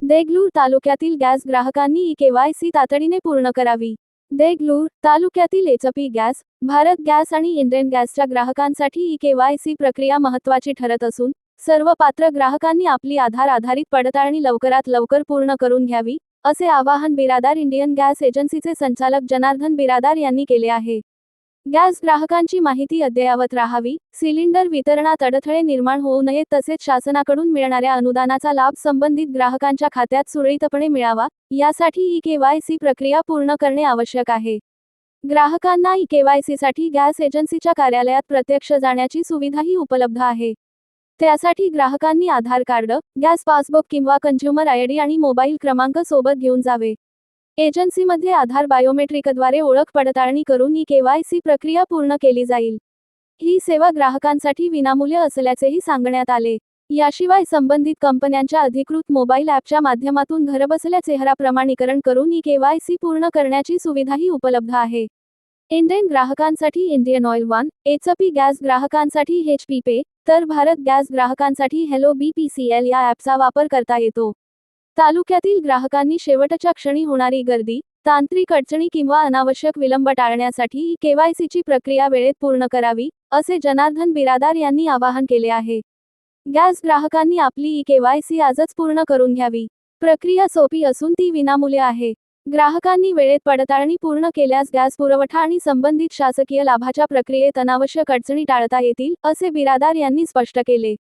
देगलूर तालुक्यातील गॅस ग्राहकांनी ई-केवायसी तातडीने पूर्ण करावी. देगलूर तालुक्यातील एचपी गॅस, भारत गॅस आणि इंडेन गॅसच्या ग्राहकांसाठी ई-केवायसी प्रक्रिया महत्त्वाची ठरत असून, सर्व पात्र ग्राहकांनी आपली आधार आधारित पडताळणी लवकरात लवकर पूर्ण करून घ्यावी, असे आवाहन बिरादार इंडियन गॅस एजन्सीचे संचालक जनार्दन बिरादार यांनी केले आहे. गॅस ग्राहकांची माहिती अद्ययावत राहावी, सिलिंडर वितरणात अडथळे निर्माण होऊ नयेत तसेच शासनाकडून मिळणाऱ्या अनुदानाचा लाभ संबंधित ग्राहकांच्या खात्यात सुरळीतपणे मिळावा, यासाठी ई-केवायसी प्रक्रिया पूर्ण करणे आवश्यक आहे. ग्राहकांना ई-केवायसीसाठी गॅस एजन्सीच्या कार्यालयात प्रत्यक्ष जाण्याची सुविधाही उपलब्ध आहे. त्यासाठी ग्राहकांनी आधार कार्ड, गॅस पासबुक किंवा कंझ्युमर आयडी आणि मोबाईल क्रमांक सोबत घेऊन जावे. एजन्सीमध्ये आधार बायोमेट्रिकद्वारे ओळख पडताळणी करून ई-केवायसी प्रक्रिया पूर्ण केली जाईल. ही सेवा ग्राहकांसाठी विनामूल्य असल्याचेही सांगण्यात आले. याशिवाय संबंधित कंपन्यांच्या अधिकृत मोबाईल ॲपच्या माध्यमातून घरबसल्या चेहरा प्रमाणीकरण करून ई-केवायसी पूर्ण करण्याची सुविधाही उपलब्ध आहे. इंडेन ग्राहकांसाठी Indian oil one, HP gas ग्राहकांसाठी एचपी पे, तर भारत गॅस ग्राहकांसाठी हेलो बीपीसीएल या ॲपचा वापर करता येतो. तालुक्यातील ग्राहकांनी शेवटच्या क्षणी होणारी गर्दी, तांत्रिक अडचणी किंवा अनावश्यक विलंब टाळण्यासाठी ई-केवायसीची प्रक्रिया वेळेत पूर्ण करावी, असे जनार्दन बिरादार यांनी आवाहन केले आहे. गॅस ग्राहकांनी आपली ई-केवायसी आजच पूर्ण करून घ्यावी. प्रक्रिया सोपी असून ती विनामूल्य आहे. ग्राहकांनी वेळेत पडताळणी पूर्ण केल्यास गॅस पुरवठा आणि संबंधित शासकीय लाभाच्या प्रक्रियेत अनावश्यक अडचणी टाळता येतील, असे बिरादार यांनी स्पष्ट केले.